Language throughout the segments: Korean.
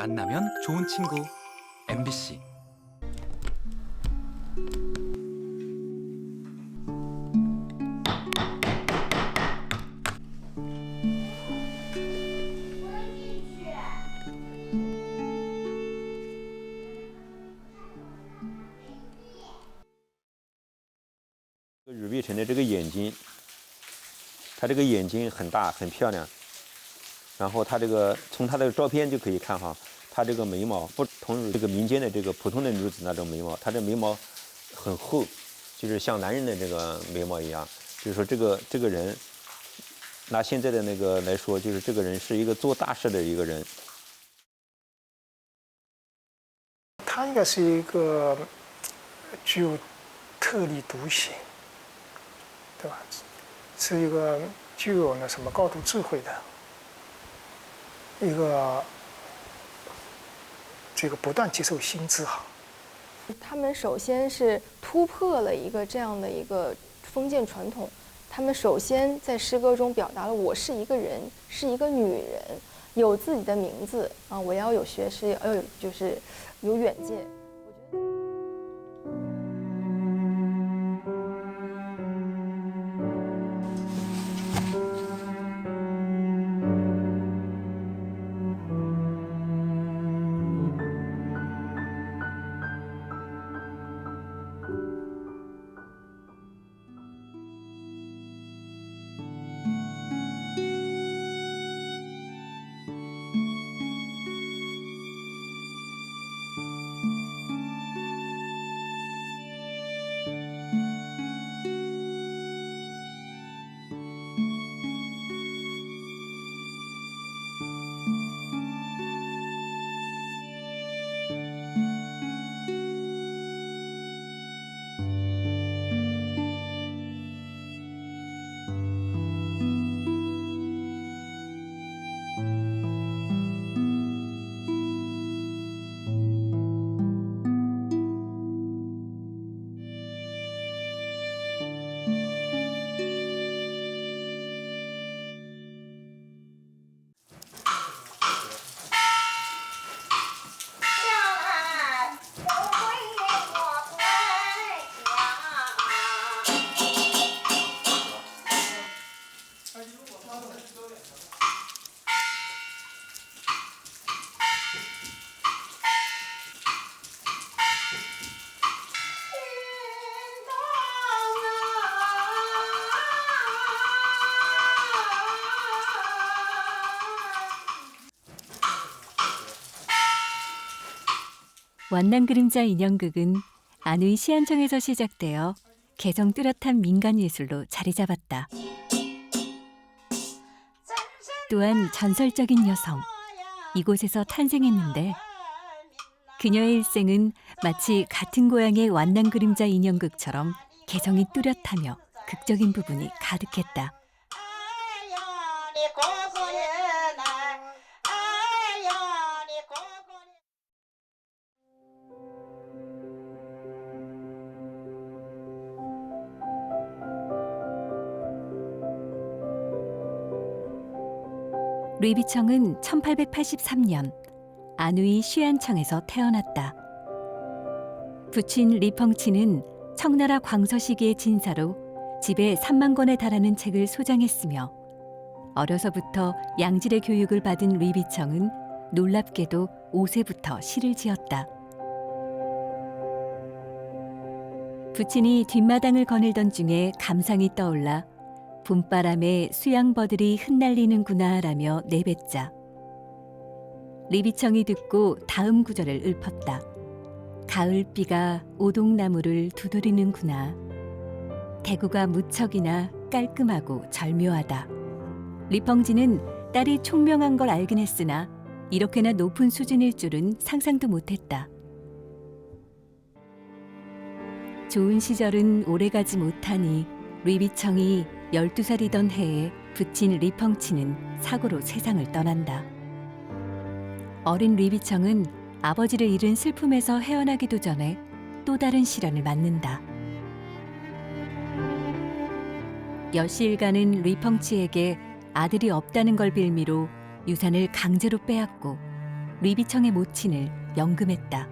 만나면 좋은 친구 MBC吕碧晨的这个眼睛，他这个眼睛很大很漂亮，然后他这个从他的照片就可以看哈，他这个眉毛不同于这个民间的这个普通的女子那种眉毛，他这眉毛很厚，就是像男人的这个眉毛一样。就是说这个人，拿现在的那个来说，就是这个人是一个做大事的一个人。他应该是一个具有特立独行，对吧？是一个具有那什么高度智慧的一个这个不断接受新知哈。他们首先是突破了一个这样的一个封建传统，他们首先在诗歌中表达了我是一个人，是一个女人，有自己的名字啊，我要有学识，要有就是有远见。완난그림자 인형극은 안의 시안청에서 시작되어 개성 뚜렷한 민간예술로 자리 잡았다. 또한 전설적인 여성, 이곳에서 탄생했는데 그녀의 일생은 마치 같은 고향의 완난그림자 인형극처럼 개성이 뚜렷하며 극적인 부분이 가득했다. 류비청은 1883년 안의 쉬안청에서 태어났다. 부친 리펑치는 청나라 광서 시기의 진사로 집에 3만 권에 달하는 책을 소장했으며 어려서부터 양질의 교육을 받은 류비청은 놀랍게도 5세부터 시를 지었다. 부친이 뒷마당을 거닐던 중에 감상이 떠올라 봄바람에 수양버들이 흩날리는구나라며 내뱉자 리비청이 듣고 다음 구절을 읊었다. 가을비가 오동나무를 두드리는구나. 대구가 무척이나 깔끔하고 절묘하다. 리펑지는 딸이 총명한 걸 알긴 했으나 이렇게나 높은 수준일 줄은 상상도 못했다. 좋은 시절은 오래가지 못하니 류비청이 12살이던 해에 부친 리펑치는 사고로 세상을 떠난다. 어린 류비청은 아버지를 잃은 슬픔에서 헤어나기도 전에 또 다른 시련을 맞는다. 여시일가는 류펑치에게 아들이 없다는 걸 빌미로 유산을 강제로 빼앗고 류비청의 모친을 연금했다.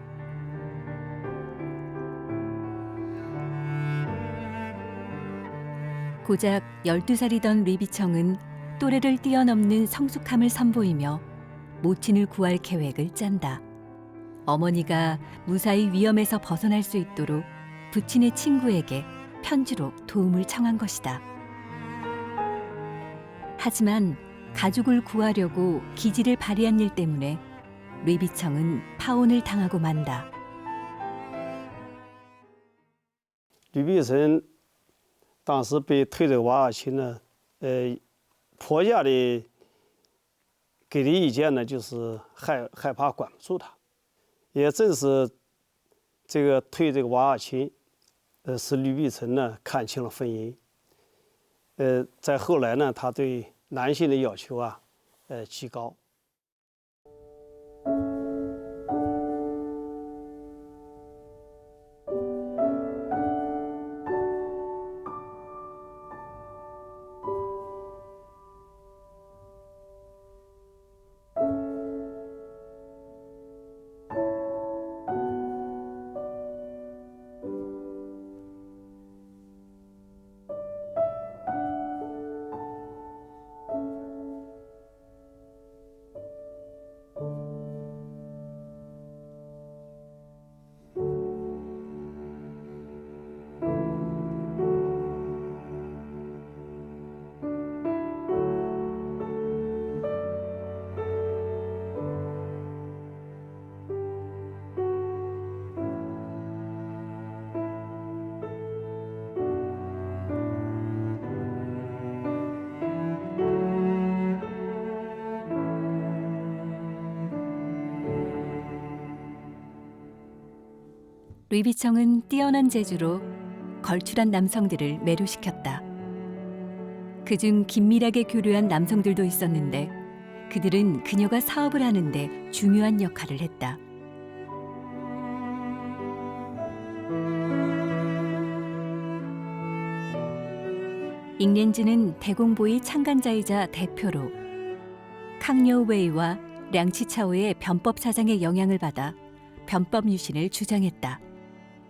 고작 12살이던 류비청은 또래를 뛰어넘는 성숙함을 선보이며 모친을 구할 계획을 짠다. 어머니가 무사히 위험에서 벗어날 수 있도록 부친의 친구에게 편지로 도움을 청한 것이다. 하지만 가족을 구하려고 기지를 발휘한 일 때문에 류비청은 파혼을 당하고 만다. 吕碧城当时被推这个娃娃亲呢，婆家的给的意见呢，就是害怕管不住他。也正是这个推这个娃娃亲，使吕碧城呢看清了婚姻。在后来呢，他对男性的要求啊，极高。 류비청은 뛰어난 재주로 걸출한 남성들을 매료시켰다. 그중 긴밀하게 교류한 남성들도 있었는데 그들은 그녀가 사업을 하는데 중요한 역할을 했다. 잉렌즈는 대공보의 창간자이자 대표로 캉여웨이와 량치차오의 변법 사장의 영향을 받아 변법 유신을 주장했다.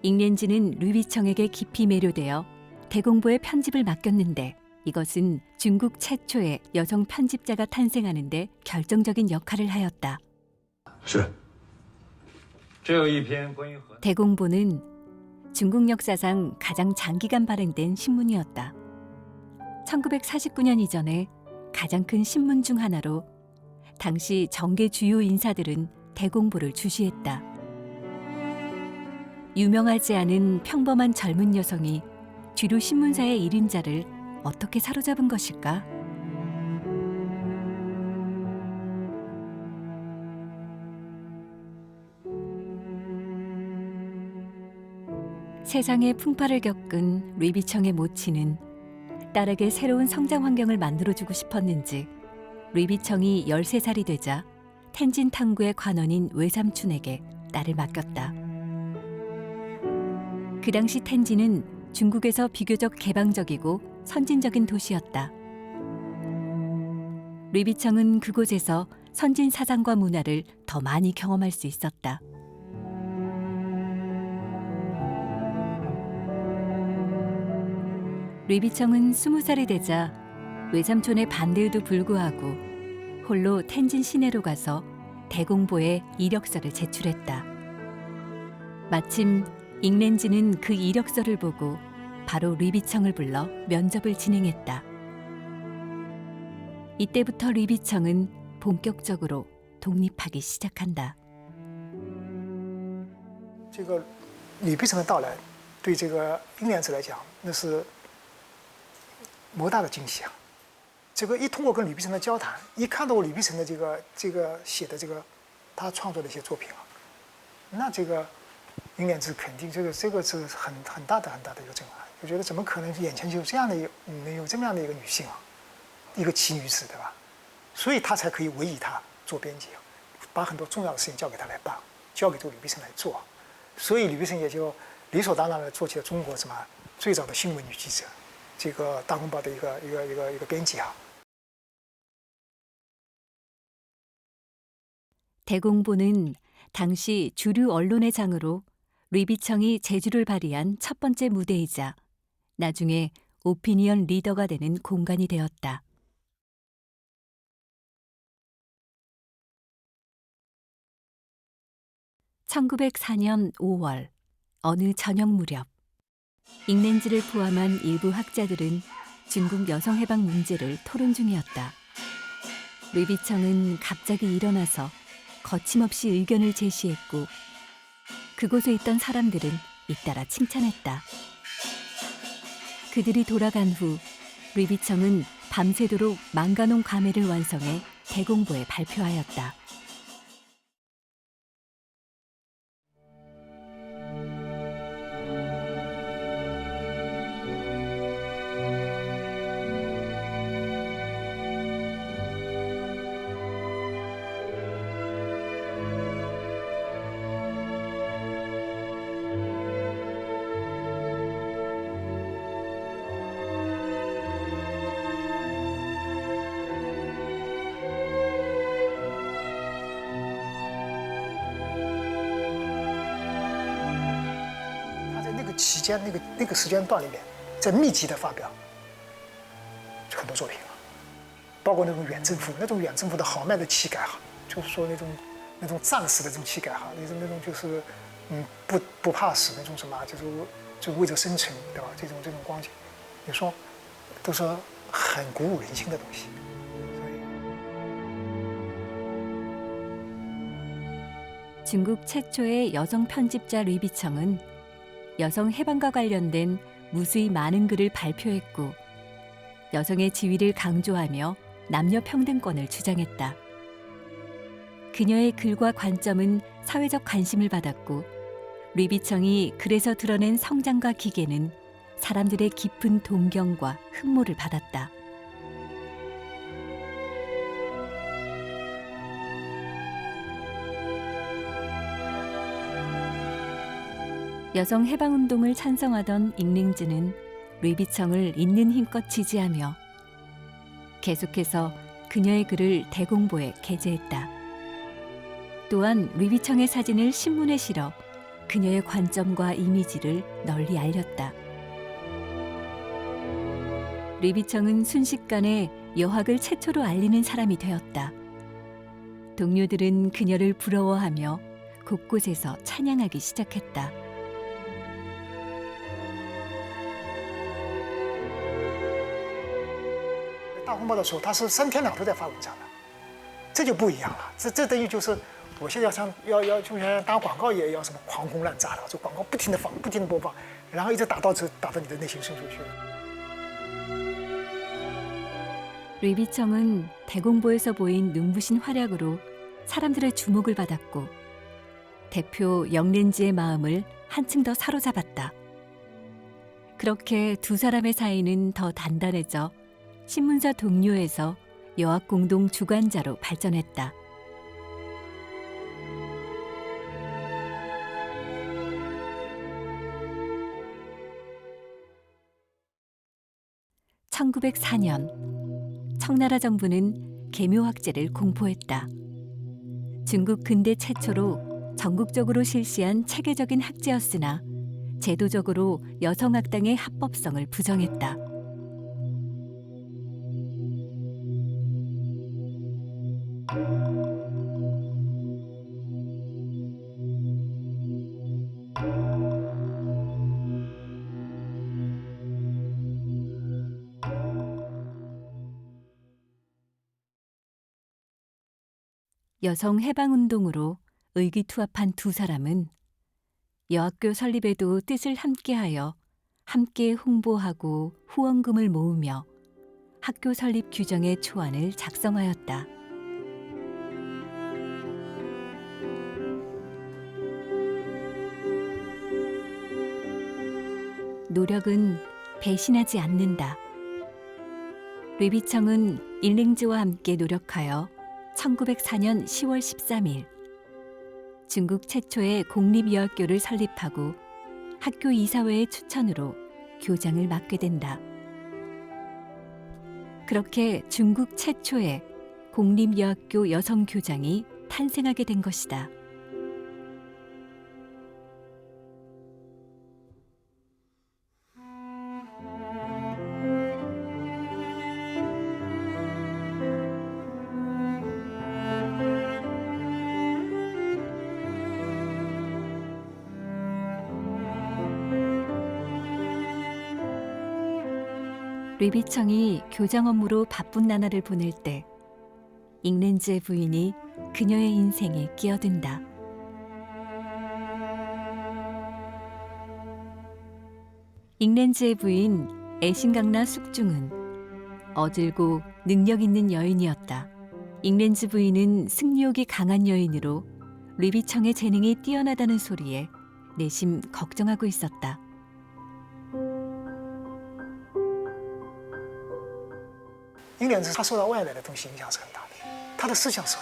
잉렌즈는 류비청에게 깊이 매료되어 대공보의 편집을 맡겼는데 이것은 중국 최초의 여성 편집자가 탄생하는 데 결정적인 역할을 하였다. 대공보는 중국 역사상 가장 장기간 발행된 신문이었다. 1949년 이전에 가장 큰 신문 중 하나로 당시 정계 주요 인사들은 대공보를 주시했다. 유명하지 않은 평범한 젊은 여성이 주류 신문사의 일임자를 어떻게 사로잡은 것일까? 세상의 풍파를 겪은 류비청의 모친은 딸에게 새로운 성장 환경을 만들어주고 싶었는지 류비청이 13살이 되자 텐진 탕구의 관원인 외삼촌에게 딸을 맡겼다. 그 당시 텐진은 중국에서 비교적 개방적이고 선진적인 도시였다. 류비청은 그곳에서 선진 사상과 문화를 더 많이 경험할 수 있었다. 류비청은 20살이 되자 외삼촌의 반대에도 불구하고 홀로 텐진 시내로 가서 대공보에 이력서를 제출했다. 마침 잉렌즈는 그 이력서를 보고 바로 류비청을 불러 면접을 진행했다. 이때부터 류비청은 본격적으로 독립하기 시작한다. 这个吕碧城的到来，对这个英莲子来讲，那是莫大的惊喜啊！这个一通过跟吕碧城的交谈，一看到吕碧城的这个写的他创作的一些作品啊，那这个英莲子肯定这个是很大的一个震撼。我觉得怎么可能眼前就有这样的能有这么样的一个女性啊，一个奇女子，对吧？所以他才可以委以她做编辑啊，把很多重要的事情交给她来办，交给这个吕碧城来做。所以吕碧城也就理所当然的做起了中国最早的新闻女记者，这个《大公报》的一个编辑啊。 대공보는 당시 주류 언론의 장으로 류비청이 재주를 발휘한 첫 번째 무대이자 나중에 오피니언 리더가 되는 공간이 되었다. (1904년 5월) 어느 저녁 무렵 잉렌즈를 포함한 일부 학자들은 중국 여성해방 문제를 토론 중이었다. 류비청은 갑자기 일어나서 거침없이 의견을 제시했고 그곳에 있던 사람들은 잇따라 칭찬했다. 그들이 돌아간 후 류비청은 밤새도록 망가농 감회를 완성해 대공보에 발표하였다.期间那个时间段里面，在密集的发表很多作品了，包括那种远征服的豪迈的气概哈，就是说那种战士的这种气概哈，那种就是不怕死那种什么，就为着生存，对吧？这种光景，你说都是很鼓舞人心的东西。 중국 최초의 여성 편집자 류비청은 여성 해방과 관련된 무수히 많은 글을 발표했고 여성의 지위를 강조하며 남녀 평등권을 주장했다. 그녀의 글과 관점은 사회적 관심을 받았고 류비청이 글에서 드러낸 성장과 기계는 사람들의 깊은 동경과 흠모를 받았다. 여성 해방운동을 찬성하던 잉링즈는 류비청을 있는 힘껏 지지하며 계속해서 그녀의 글을 대공보에 게재했다. 또한 류비청의 사진을 신문에 실어 그녀의 관점과 이미지를 널리 알렸다. 류비청은 순식간에 여학을 최초로 알리는 사람이 되었다. 동료들은 그녀를 부러워하며 곳곳에서 찬양하기 시작했다.《大公报》的时候，他是3天2头在发文章的，这就不一样了。这等于就是我现在要就像打广告也要什么狂轰滥炸的，这广告不停的放，不停的播放，然后一直打到你的内心深处去。 류비청은 대공보에서 보인 눈부신 활약으로 사람들의 주목을 받았고 대표 영렌지의 마음을 한층 더 사로잡았다. 그렇게 두 사람의 사이는 더 단단해져 신문사 동료에서 여학 공동 주관자로 발전했다. (1904년) 청나라 정부는 계묘학제를 공포했다. 중국 근대 최초로 전국적으로 실시한 체계적인 학제였으나 제도적으로 여성학당의 합법성을 부정했다. 여성 해방운동으로 의기투합한 두 사람은 여학교 설립에도 뜻을 함께하여 함께 홍보하고 후원금을 모으며 학교 설립 규정의 초안을 작성하였다. 노력은 배신하지 않는다. 류비청은 잉링즈와 함께 노력하여 1904년 10월 13일 중국 최초의 공립여학교를 설립하고 학교 이사회의 추천으로 교장을 맡게 된다. 그렇게 중국 최초의 공립여학교 여성교장이 탄생하게 된 것이다. 류비청이 교장 업무로 바쁜 나날을 보낼 때 잉렌즈의 부인이 그녀의 인생에 끼어든다. 잉렌즈의 부인 애신강나 숙중은 어질고 능력 있는 여인이었다. 잉렌즈 부인은 승리욕이 강한 여인으로 류비청의 재능이 뛰어나다는 소리에 내심 걱정하고 있었다.英莲子他受到外来的东西影响是很大的，他的思想是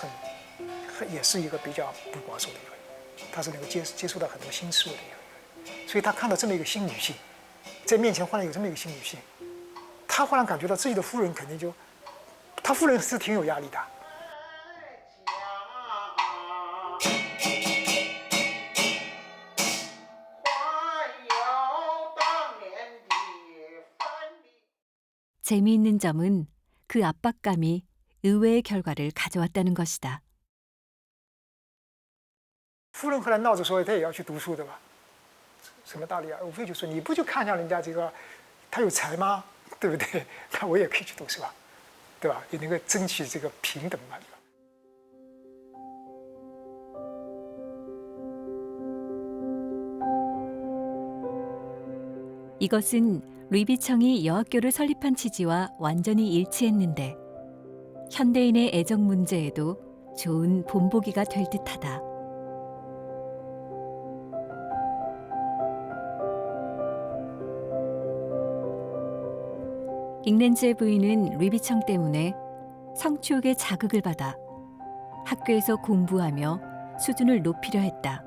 也是一个比较不保守的一个人，他是能够接触到很多新事物的一个人，所以他看到这么一个新女性，在面前忽然有这么一个新女性，他忽然感觉到自己的夫人肯定就，他夫人是挺有压力的。재미있는 점은 그 압박감이 의외의 결과를 가져왔다는 것이다. 夫人后来闹着说她也要去读书的吧？什么道理啊？无非就说你不就看上人家这个，他有才吗？对不对？那我也可以去读书啊，对吧？也能够争取这个平等嘛，对吧？ 이것은 류비청이 여학교를 설립한 취지와 완전히 일치했는데 현대인의 애정 문제에도 좋은 본보기가 될 듯하다. 잉렌즈의 부인은 류비청 때문에 성취욕에 자극을 받아 학교에서 공부하며 수준을 높이려 했다.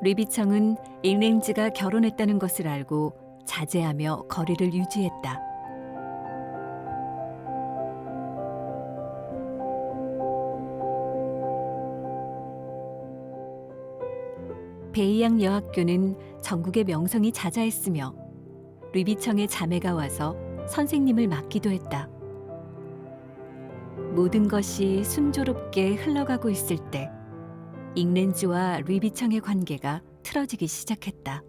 류비청은 잉렌즈가 결혼했다는 것을 알고 자제하며 거리를 유지했다. 베이양 여학교는 전국의 명성이 자자했으며 류비청의 자매가 와서 선생님을 맡기도 했다. 모든 것이 순조롭게 흘러가고 있을 때 잉렌즈와 류비청의 관계가 틀어지기 시작했다.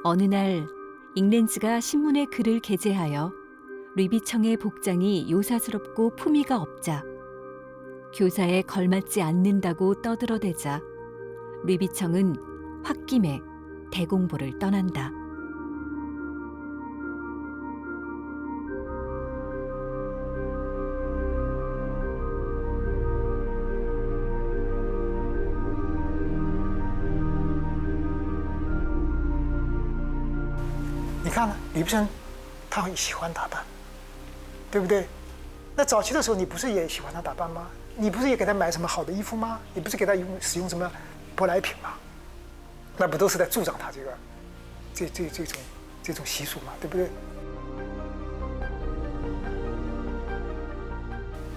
어느 날 잉렌즈가 신문에 글을 게재하여 류비청의 복장이 요사스럽고 품위가 없자 교사에 걸맞지 않는다고 떠들어대자 류비청은 홧김에 대공보를 떠난다.你看呢，吕不韦他会喜欢打扮，对不对？那早期的时候，你不是也喜欢他打扮吗？你不是也给他买什么好的衣服吗？你不是给他使用什么舶来品吗？那不都是在助长他这种习俗嘛，对不对？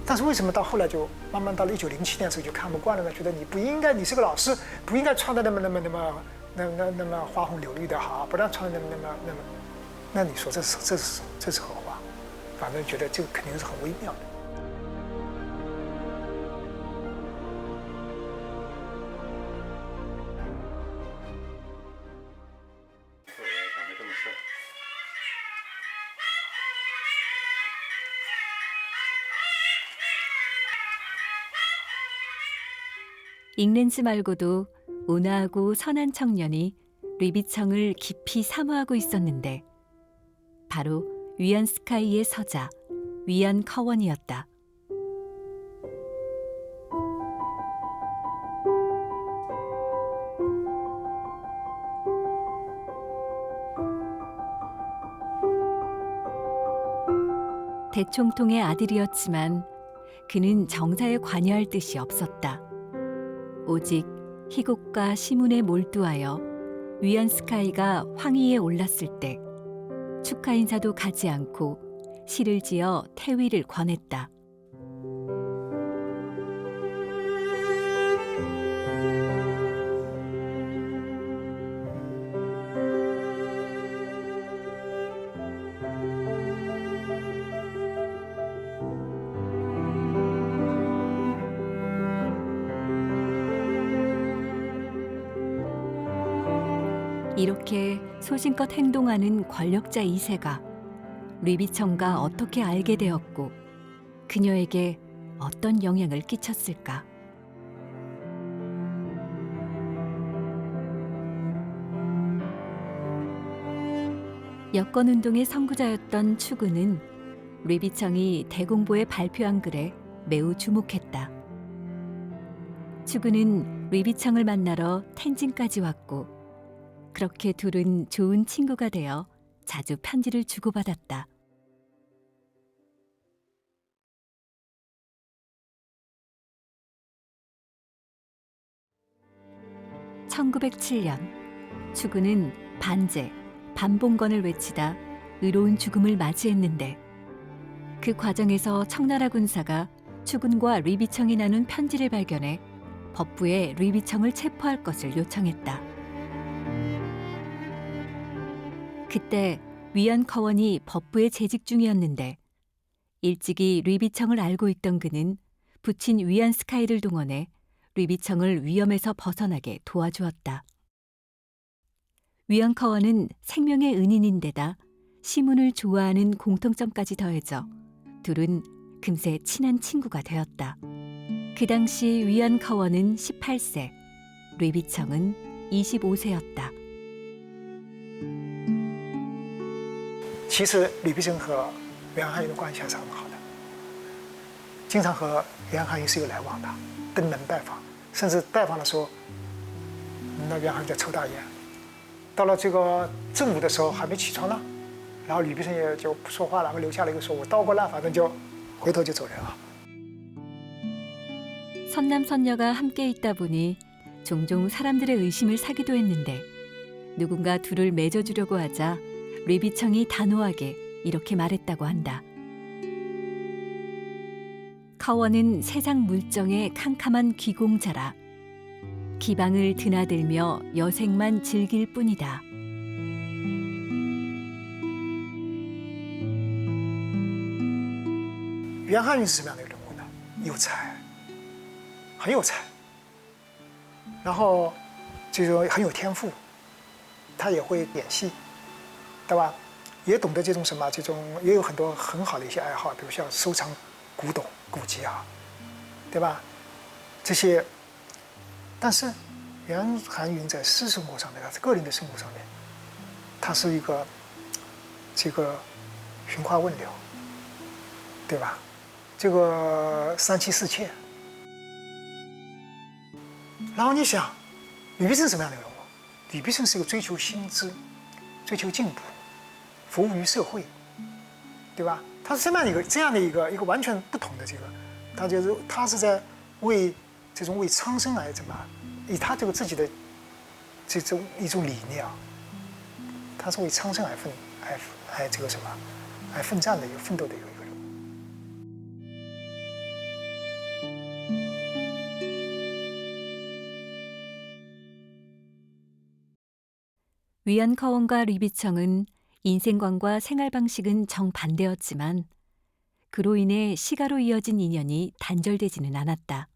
但是为什么到后来就慢慢到了1907年的时候就看不惯了呢？觉得你不应该，你是个老师，不应该穿的那么花红柳绿的哈，不让穿的那么，那你说这是何话？反正觉得这个肯定是很微妙的。잉렌즈 말고도 온화하고 선한 청년이 류비청을 깊이 사모하고 있었는데 바로 위안스카이의 서자 위안 커원이었다. 대총통의 아들이었지만 그는 정사에 관여할 뜻이 없었다. 오직 희곡과 시문에 몰두하여 위안스카이가 황위에 올랐을 때 축하 인사도 가지 않고 시를 지어 태위를 권했다. 이렇게 소신껏 행동하는 권력자 2세가 류비청과 어떻게 알게 되었고 그녀에게 어떤 영향을 끼쳤을까? 여권운동의 선구자였던 추구는 류비청이 대공보에 발표한 글에 매우 주목했다. 추구는 류비청을 만나러 텐진까지 왔고 그렇게 둘은 좋은 친구가 되어 자주 편지를 주고받았다. (1907년) 추구는 반제, 반봉건을 외치다 의로운 죽음을 맞이했는데 그 과정에서 청나라 군사가 추군과 류비청이 나눈 편지를 발견해 법부에 류비청을 체포할 것을 요청했다. 그때 위안커원이 법부에 재직 중이었는데 일찍이 류비청을 알고 있던 그는 부친 위안스카이를 동원해 류비청을 위험에서 벗어나게 도와주었다. 위안커원은 생명의 은인인데다 시문을 좋아하는 공통점까지 더해져 둘은 금세 친한 친구가 되었다. 그 당시 위안커원은 18세, 류비청은 25세였다. 其实吕碧生和袁汉云的关系还是很好的，经常和袁汉云是有来往的，登门拜访，甚至拜访的时候，那袁汉云在抽大烟。到了这个正午的时候还没起床呢，然后吕碧生也就不说话了，留下了一个说：“我刀过烂，反正就回头就走人了。” 선남선녀가 함께 있다 보니 종종 사람들의 의심을 사기도 했는데 누군가 둘을 맺어주려고 하자 류비청이 단호하게 이렇게 말했다고 한다. 커원은 세상 물정의 캄캄한 귀공자라. 기방을 드나들며 여생만 즐길 뿐이다.袁汉云是什么样的一个人物呢？有才，很有才，然后这种很有天赋，他也会演戏。 对吧？也懂得这种什么，这种也有很多很好的一些爱好，比如像收藏古董、古籍啊，对吧？这些，但是袁汉云在私生活上面，他在个人的生活上面，他是一个这个寻花问柳，对吧？这个三妻四妾。然后你想，吕碧生什么样的人物？吕碧生是一个追求新知、追求进步。 服务于社会，对吧？他是这样的一个完全不同的这个，他是在为苍生来怎么，以他这个自己的这种一种理念啊，他是为苍生而这个什么，而奋战的一个奋斗的一个人物。 위안커원과 류비청은 인생관과 생활 방식은 정반대였지만 그로 인해 시가로 이어진 인연이 단절되지는 않았다.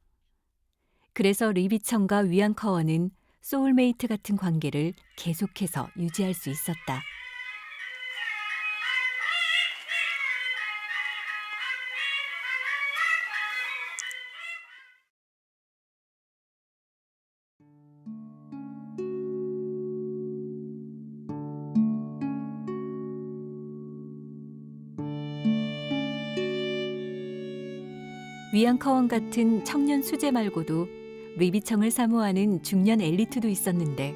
그래서 류비청과 위안커원은 소울메이트 같은 관계를 계속해서 유지할 수 있었다. 위안커원 같은 청년 수재 말고도 류비청을 사모하는 중년 엘리트도 있었는데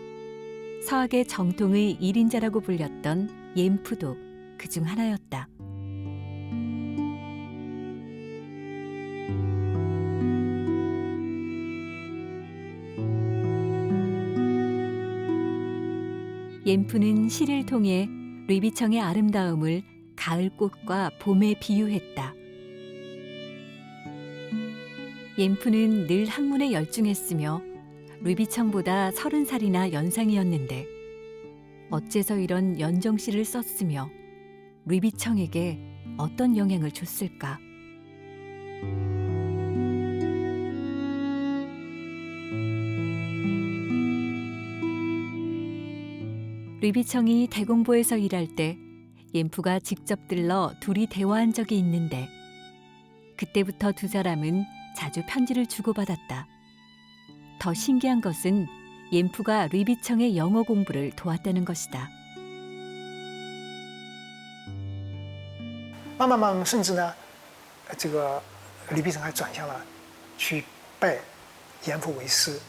서학의 정통의 1인자라고 불렸던 옌프도 그중 하나였다. 옌프는 시를 통해 류비청의 아름다움을 가을꽃과 봄에 비유했다. 옌프는 늘 학문에 열중했으며 류비청보다 30살이나 연상이었는데 어째서 이런 연정시를 썼으며 류비청에게 어떤 영향을 줬을까? 류비청이 대공보에서 일할 때 옌프가 직접 들러 둘이 대화한 적이 있는데 그때부터 두 사람은 자주 편지를 주고받았다. 더 신기한 것은 옌프가 류비청의 영어 공부를 도왔다는 것이다. 慢慢慢慢，甚至呢，这个吕碧城还转向了去拜严复为师，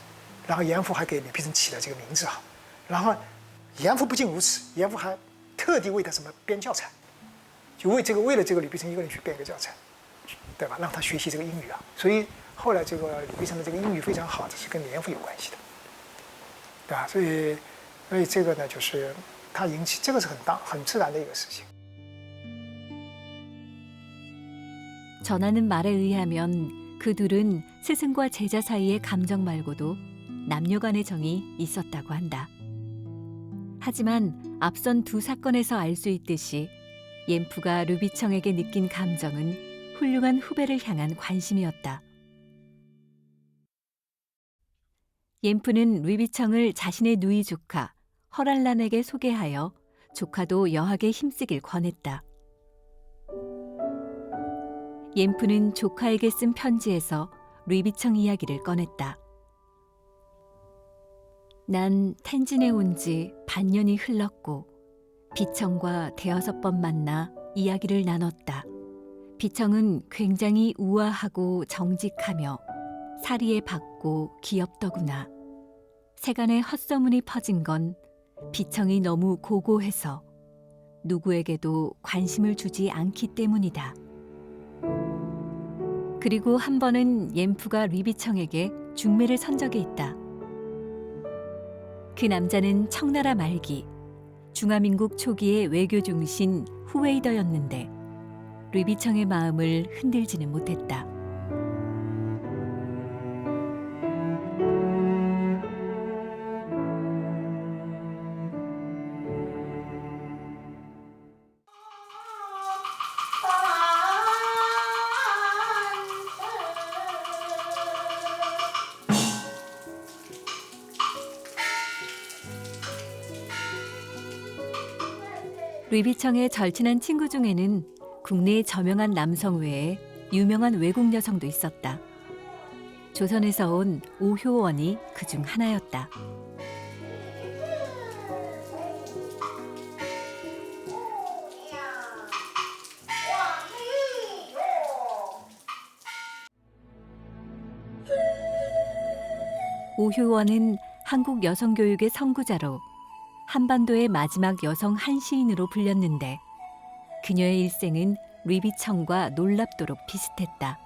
然后严复还给吕碧城起了这个名字啊。然后严复不仅如此，严复还特地为他什么编教材，就为了这个吕碧城一个人去编一个教材，对吧？让他学习这个英语啊。所以后来这个吕碧城的这个英语非常好，这是跟严复有关系的，对吧？所以这个呢，就是他引起这个是很自然的一个事情。 전하는 말에 의하면 그 둘은 스승과 제자 사이의 감정 말고도 남녀 간의 정이 있었다고 한다. 하지만 앞선 두 사건에서 알 수 있듯이 옌프가 류비청에게 느낀 감정은 훌륭한 후배를 향한 관심이었다. 옌프는 류비청을 자신의 누이 조카 허랄란에게 소개하여 조카도 여학에 힘쓰길 권했다. 옌프는 조카에게 쓴 편지에서 류비청 이야기를 꺼냈다. 난 텐진에 온 지 반년이 흘렀고 비청과 대여섯 번 만나 이야기를 나눴다. 비청은 굉장히 우아하고 정직하며 사리에 밝고 귀엽더구나. 세간에 헛소문이 퍼진 건 비청이 너무 고고해서 누구에게도 관심을 주지 않기 때문이다. 그리고 한 번은 옌프가 류비청에게 중매를 선 적이 있다. 그 남자는 청나라 말기 중화민국 초기의 외교 중신 후웨이더였는데 류비청의 마음을 흔들지는 못했다. 류비청의 절친한 친구 중에는 국내의 저명한 남성 외에 유명한 외국 여성도 있었다. 조선에서 온 오효원이 그중 하나였다. 오효원은 한국 여성교육의 선구자로 한반도의 마지막 여성 한시인으로 불렸는데 그녀의 일생은 류비청과 놀랍도록 비슷했다.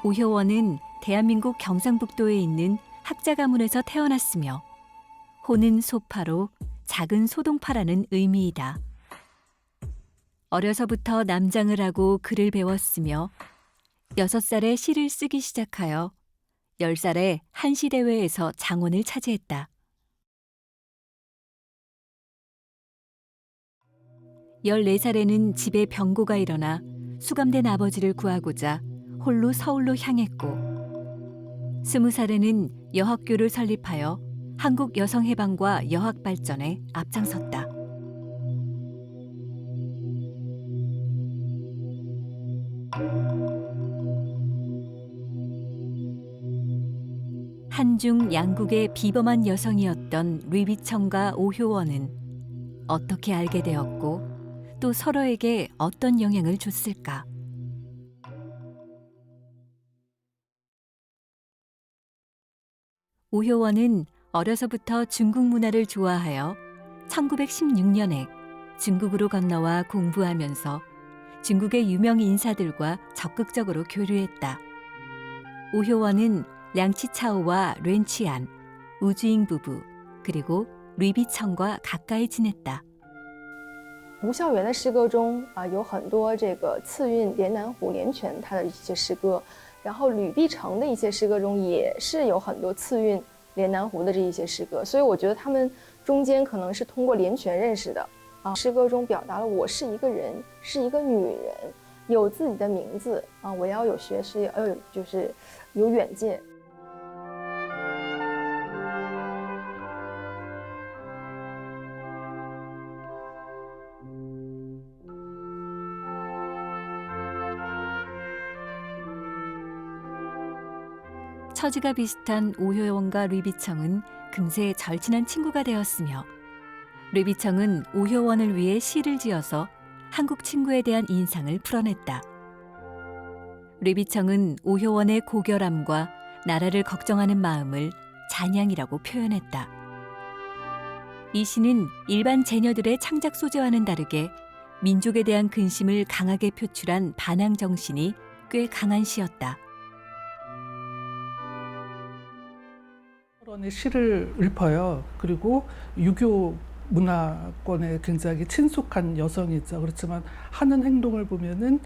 오효원은 대한민국 경상북도에 있는 학자 가문에서 태어났으며 호는 소파로 작은 소동파라는 의미이다. 어려서부터 남장을 하고 글을 배웠으며 6살에 시를 쓰기 시작하여 10살에 한시대회에서 장원을 차지했다. 14살에는 집에 병고가 일어나 수감된 아버지를 구하고자 홀로 서울로 향했고 20살에는 여학교를 설립하여 한국 여성해방과 여학 발전에 앞장섰다. 한중 양국의 비범한 여성이었던 류비청과 오효원은 어떻게 알게 되었고 또 서로에게 어떤 영향을 줬을까? 오효원은 어려서부터 중국 문화를 좋아하여 1916년에 중국으로 건너와 공부하면서 중국의 유명 인사들과 적극적으로 교류했다. 오효원은 량치차오와 렌치안, 우주잉 부부, 그리고 류비청과 가까이 지냈다. 吴孝元的诗歌中有很多这个次韵连南湖连泉他的一些诗歌，然后吕碧城的一些诗歌中也是有很多次韵连南湖的这一些诗歌，所以我觉得他们中间可能是通过连泉认识的诗歌中表达了我是一个人，是一个女人，有自己的名字我要有学识，要有就是有远见。 처지가 비슷한 오효원과 류비청은 금세 절친한 친구가 되었으며 류비청은 오효원을 위해 시를 지어서 한국 친구에 대한 인상을 풀어냈다. 류비청은 오효원의 고결함과 나라를 걱정하는 마음을 잔향이라고 표현했다. 이 시는 일반 제녀들의 창작 소재와는 다르게 민족에 대한 근심을 강하게 표출한 반항 정신이 꽤 강한 시였다. 의 시를 읊어요. 그리고 유교 문화권에 굉장히 친숙한 여성이죠. 그렇지만 하는 행동을 보면은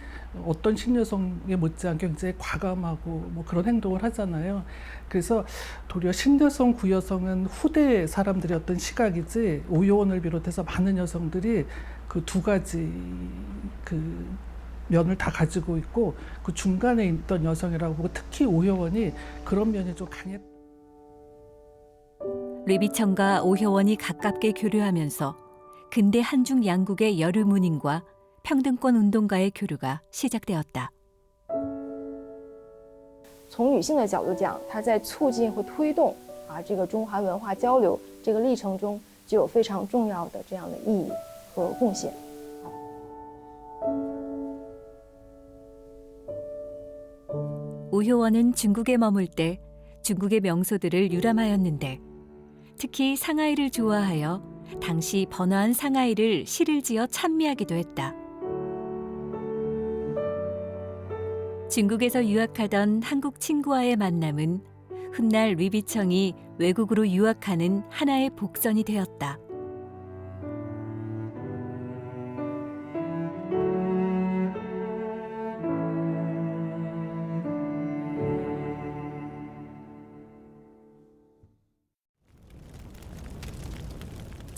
어떤 신여성에 못지않게 굉장히 과감하고 뭐 그런 행동을 하잖아요. 그래서 도리어 신여성, 구여성은 후대 사람들의 어떤 시각이지 오효원을 비롯해서 많은 여성들이 그 두 가지 그 면을 다 가지고 있고 그 중간에 있던 여성이라고 보고 특히 오효원이 그런 면이 좀 강했다. 류비청과 오효원이 가깝게 교류하면서 근대 한중 양국의 여류문인과 평등권 운동가의 교류가 시작되었다. 从女性的角度讲，她在促进和推动这个中韩文化交流这个历程中就有非常重要的这样的意义和贡献。 오효원은 중국에 머물 때 중국의 명소들을 유람하였는데 특히 상하이를 좋아하여 당시 번화한 상하이를 시를 지어 찬미하기도 했다. 중국에서 유학하던 한국 친구와의 만남은 훗날 류비청이 외국으로 유학하는 하나의 복선이 되었다.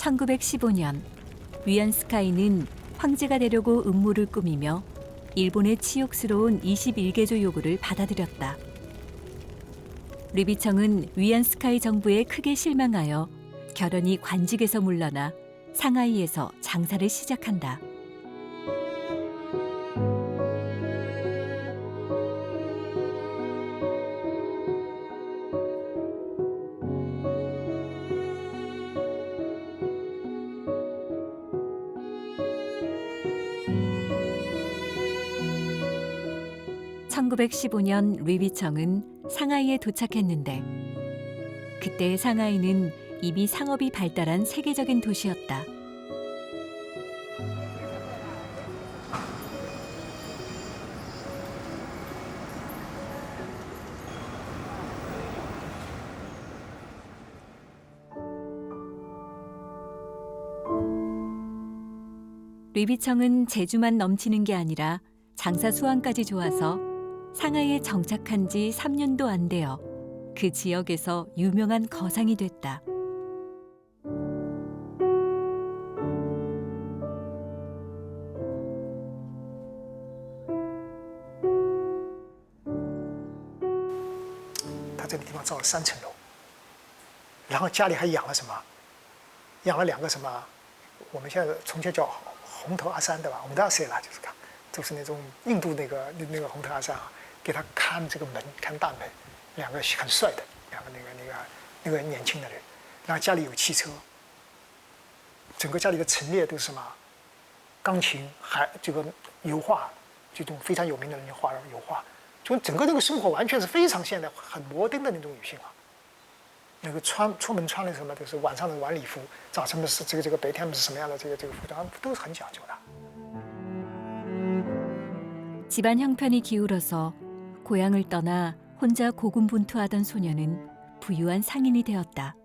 (1915년) 위안스카이는 황제가 되려고 음모를 꾸미며 일본의 치욕스러운 21개조 요구를 받아들였다. 류비청은 위안스카이 정부에 크게 실망하여 결연히 관직에서 물러나 상하이에서 장사를 시작한다. (1915년) 류비청은 상하이에 도착했는데 그때 상하이는 이미 상업이 발달한 세계적인 도시였다. 류비청은 재주만 넘치는 게 아니라 장사 수완까지 좋아서 상하이에 정착한 지 3년도 안 되어 그 지역에서 유명한 거상이 됐다.他这个地方造了3层楼，然后家里还养了什么？养了2个什么？我们现在重庆叫红头阿三，对吧？我们都要塞了，就是看，就是那种印度那个红头阿三给他看这个门，看大门，2个很帅的2个那个年轻的人，然后家里有汽车，整个家里的陈列都是什么？钢琴，还这个油画，这种非常有名的人画油画，就整个那个生活完全是非常现代、很摩登的那种女性啊。那个出门穿的什么都是晚上的晚礼服，早晨的是这个白天是什么样的这个服装都是很讲究的。 집안 형편이 기울어서 고향을 떠나 혼자 고군분투하던 소녀는 부유한 상인이 되었다.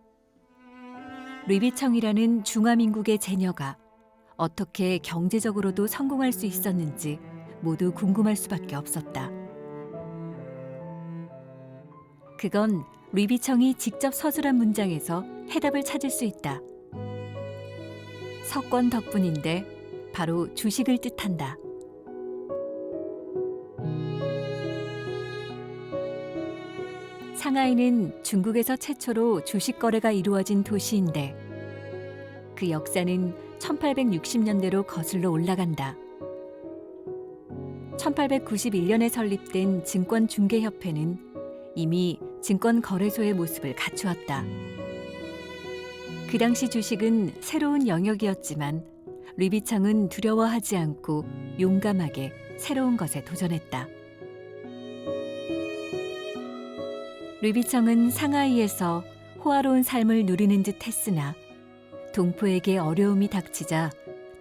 류비청이라는 중화민국의 제녀가 어떻게 경제적으로도 성공할 수 있었는지 모두 궁금할 수밖에 없었다. 그건 류비청이 직접 서술한 문장에서 해답을 찾을 수 있다. 석권 덕분인데 바로 주식을 뜻한다. 상하이는 중국에서 최초로 주식 거래가 이루어진 도시인데 그 역사는 1860년대로 거슬러 올라간다. 1891년에 설립된 증권중개협회는 이미 증권거래소의 모습을 갖추었다. 그 당시 주식은 새로운 영역이었지만 류비청은 두려워하지 않고 용감하게 새로운 것에 도전했다. 류비청은 상하이에서 호화로운 삶을 누리는 듯 했으나 동포에게 어려움이 닥치자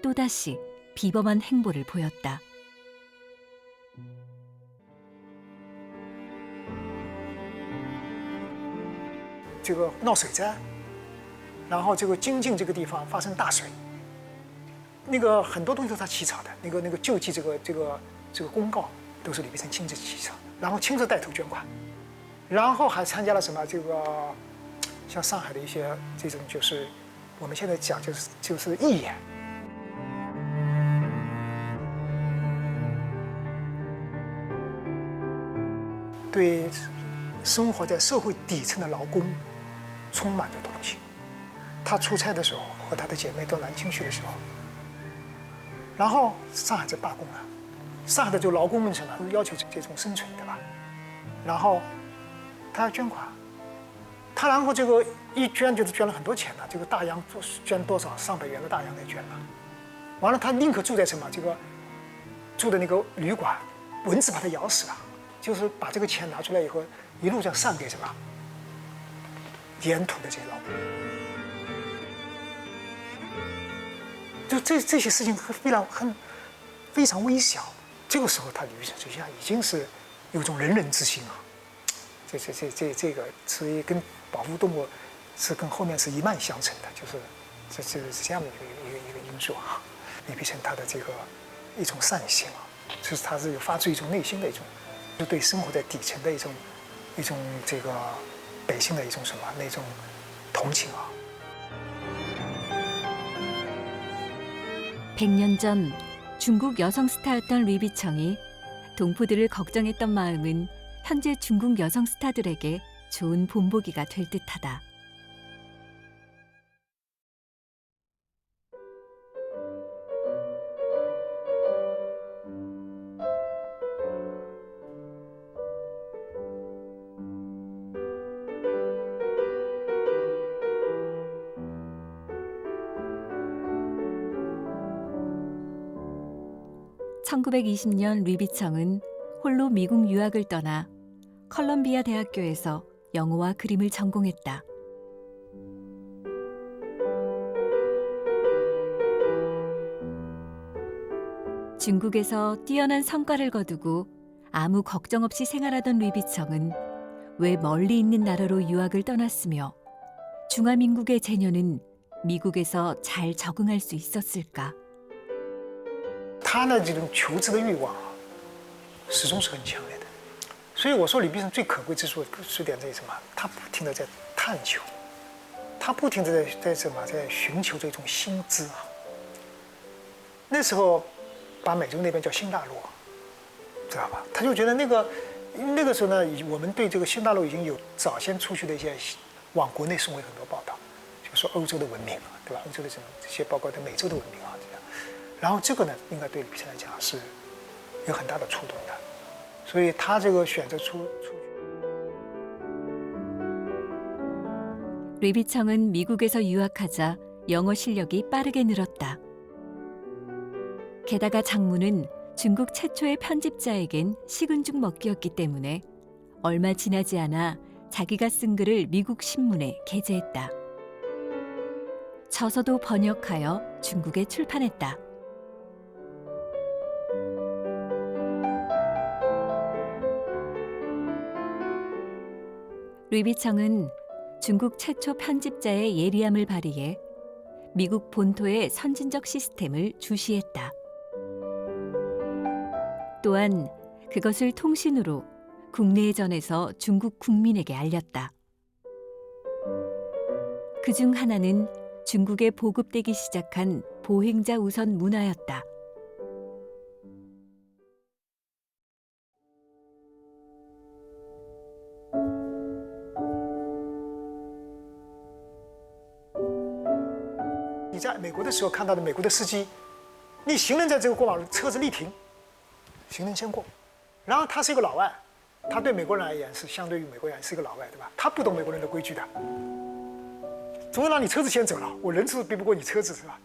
또다시 비범한 행보를 보였다. 这个闹水灾，然后这个京津这个地方发生大水，那个很多东西都是他起草的，那个救济这个公告都是吕碧城亲自起草，然后亲自带头捐款，然后还参加了什么这个像上海的一些这种就是我们现在讲就是义演。 对生活在社会底层的劳工充满着同情。他出差的时候，和他的姐妹到南京去的时候，然后上海在罢工了，上海的就劳工们什么要求这种生存，对吧？然后他要捐款，他然后这个一捐就是捐了很多钱了，这个大洋捐多少上百元的大洋来捐了，完了他宁可住在什么这个住的那个旅馆，蚊子把他咬死了。 就是把这个钱拿出来以后，一路上上给什么沿途的这些劳工，就这些事情非常微小。这个时候，他吕碧城实际上已经是有种仁人之心啊。这个是跟保护动物是跟后面是一脉相承的，就是这样的一个因素啊。吕碧城他的这个一种善心啊，就是他是有发自一种内心的一种。 就对生活在底层的一种这个百姓的一种什么那种同情啊。 100년 전 중국 여성 스타였던 류비청이 동포들을 걱정했던 마음은 현재 중국 여성 스타들에게 좋은 본보기가 될 듯하다. (1920년) 류비청은 홀로 미국 유학을 떠나 컬럼비아 대학교에서 영어와 그림을 전공했다. 중국에서 뛰어난 성과를 거두고 아무 걱정 없이 생활하던 류비청은 왜 멀리 있는 나라로 유학을 떠났으며 중화민국의 제녀는 미국에서 잘 적응할 수 있었을까? 他呢这种求知的欲望啊，始终是很强烈的。所以我说吕碧城最可贵之处点在于什么？他不停地在探求，他不停地在什么在寻求这种新知啊。那时候把美洲那边叫新大陆，知道吧？他就觉得那个时候呢，我们对这个新大陆已经有早先出去的一些往国内送回很多报道，就说欧洲的文明啊，对吧？欧洲的什么这些包括在美洲的文明啊。 然后这个呢，应该对吕碧城来讲是有很大的触动的，所以他这个选择出去。 류비청은 미국에서 유학하자 영어 실력이 빠르게 늘었다. 게다가 장문은 중국 최초의 편집자에겐 식은 죽 먹기였기 때문에 얼마 지나지 않아 자기가 쓴 글을 미국 신문에 게재했다. 저서도 번역하여 중국에 출판했다. 류비청은 중국 최초 편집자의 예리함을 발휘해 미국 본토의 선진적 시스템을 주시했다. 또한 그것을 통신으로 국내에 전해서 중국 국민에게 알렸다. 그중 하나는 중국에 보급되기 시작한 보행자 우선 문화였다.你在美国的时候看到的美国的司机，你行人在这个过马路，车子立停，行人先过，然后他是一个老外，他对美国人而言是相对于美国人是一个老外，对吧？他不懂美国人的规矩的，总要让你车子先走了，我人是比不过你车子是吧？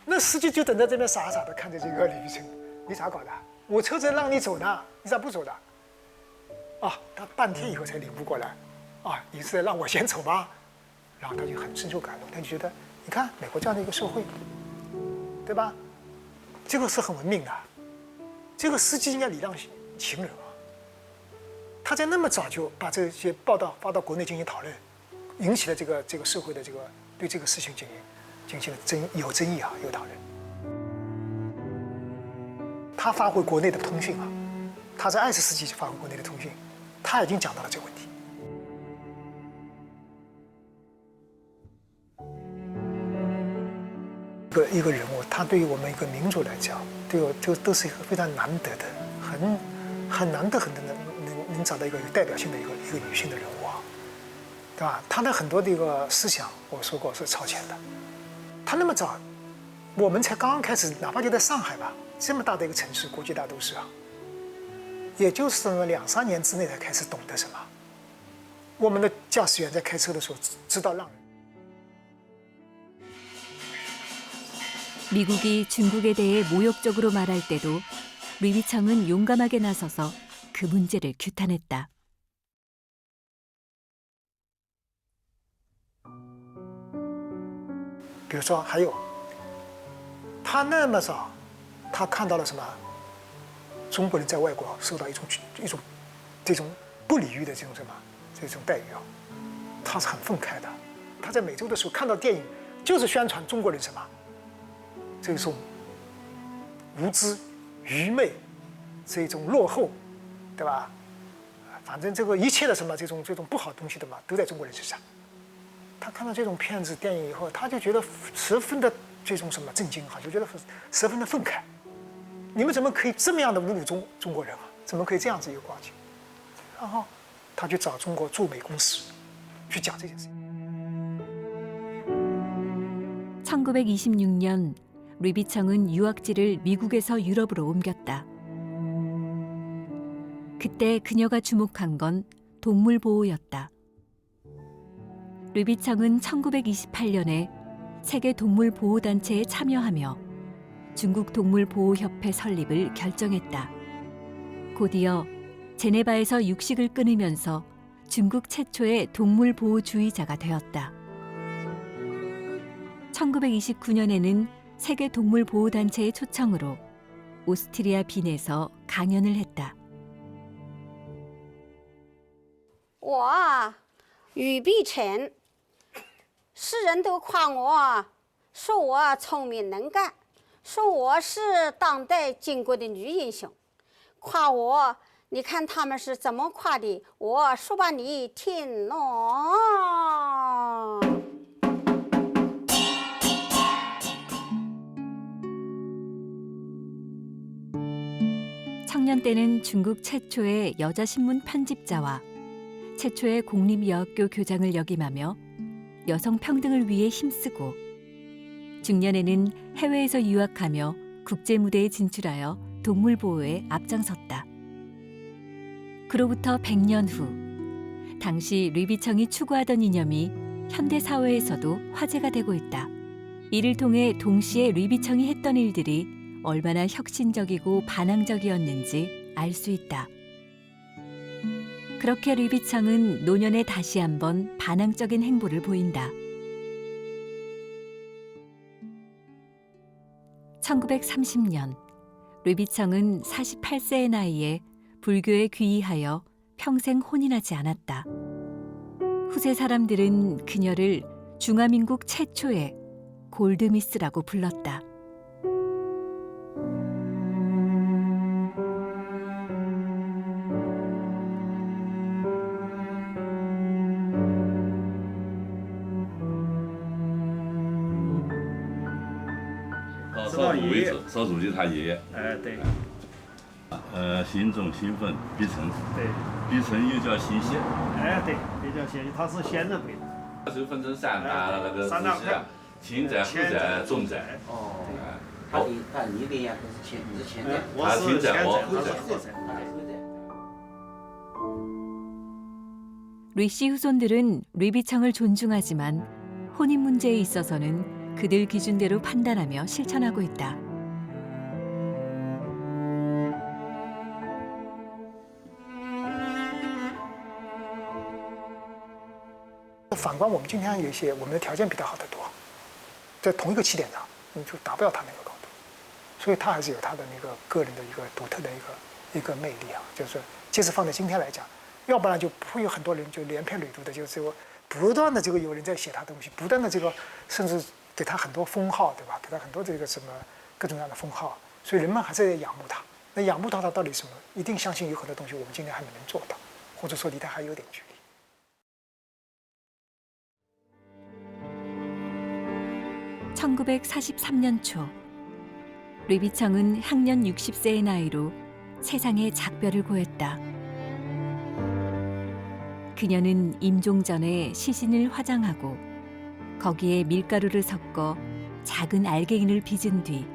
那司机就等在这边傻傻的看着这个李玉成，你咋搞的？我车子让你走呢，你咋不走的？啊，他半天以后才领悟过来，啊，你是在让我先走吗？然后他就很深受感动，他就觉得，你看美国这样的一个社会，对吧？这个是很文明的，这个司机应该礼让行人啊。他在那么早就把这些报道发到国内进行讨论，引起了这个社会的对这个事情进行了争议啊，有讨论。他发挥国内的通讯啊，他在20世纪就发挥国内的通讯，他已经讲到了这个问题。一个人物，他对于我们一个民族来讲，这个都是一个非常难得的，很难得能找到一个有代表性的一个女性的人物啊，对吧？她的很多的一个思想，我说过是超前的。她那么早，我们才刚刚开始，哪怕就在上海吧，这么大的一个城市，国际大都市啊，也就是2、3年之内才开始懂得什么。我们的驾驶员在开车的时候知道让人。 미국이 중국에 대해 모욕적으로 말할 때도 류비청은 용감하게 나서서 그 문제를 규탄했다. 比如说，还有，他那么早，他看到了什么？中国人在外国受到一种这种不礼遇的这种待遇啊，他是很愤慨的。他在美洲的时候看到电影，就是宣传中国人什么？ 这种无知、愚昧，这种落后，对吧？反正这个一切的什么这种不好的东西的嘛，都在中国人身上。他看到这种片子、电影以后，他就觉得十分的这种什么震惊哈，就觉得十分的愤慨。你们怎么可以这么样的侮辱中国人啊？怎么可以这样子一个光景？然后他去找中国驻美公使去讲这件事情。 1926년 류비청은 유학지를 미국에서 유럽으로 옮겼다. 그때 그녀가 주목한 건 동물 보호였다. 류비청은 1928년에 세계 동물 보호 단체에 참여하며 중국 동물 보호 협회 설립을 결정했다. 곧이어 제네바에서 육식을 끊으면서 중국 최초의 동물 보호주의자가 되었다. 1929년에는 세계 동물 보호 단체의 초청으로 오스트리아 빈에서 강연을 했다. 我吕碧城，世人都夸我，说我聪明能干，说我是当代中国的女英雄，夸我，你看他们是怎么夸的？我说吧，你听喏。 청년 때는 중국 최초의 여자 신문 편집자와 최초의 공립여학교 교장을 역임하며 여성 평등을 위해 힘쓰고 중년에는 해외에서 유학하며 국제 무대에 진출하여 동물 보호에 앞장섰다. 그로부터 100년 후 당시 류비청이 추구하던 이념이 현대 사회에서도 화제가 되고 있다. 이를 통해 동시에 류비청이 했던 일들이 얼마나 혁신적이고 반항적이었는지 알 수 있다. 그렇게 류비청은 노년에 다시 한번 반항적인 행보를 보인다. 1930년 류비청은 48세의 나이에 불교에 귀의하여 평생 혼인하지 않았다. 후세 사람들은 그녀를 중화민국 최초의 골드미스라고 불렀다.少主席他爷爷。对。辛种、辛分、毕成。对。毕成又叫辛县。对，也叫县，他是县的辈。就分成三大那个支系，轻寨、副寨、重寨。哦。你跟人家是前寨。他轻寨，我后寨。 류씨 후손들은 류비청을 존중하지만 혼인 문제에 있어서는 그들 기준대로 판단하며 실천하고 있다. 反观我们今天有一些我们的条件比他好得多，在同一个起点上，你就达不到他那个高度，所以他还是有他的那个个人的一个独特的一个魅力啊。就是即使放在今天来讲，要不然就不会有很多人就连篇累牍的，就是说不断的这个有人在写他东西，不断的这个甚至给他很多封号，对吧？给他很多这个什么各种各样的封号，所以人们还是在仰慕他。那仰慕他到底什么？一定相信有很多东西我们今天还没能做到，或者说离他还有点距离。 1943년 초 류비청은 향년 60세의 나이로 세상에 작별을 고했다. 그녀는 임종 전에 시신을 화장하고 거기에 밀가루를 섞어 작은 알갱이를 빚은 뒤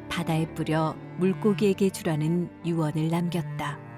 바다에 뿌려 물고기에게 주라는 유언을 남겼다.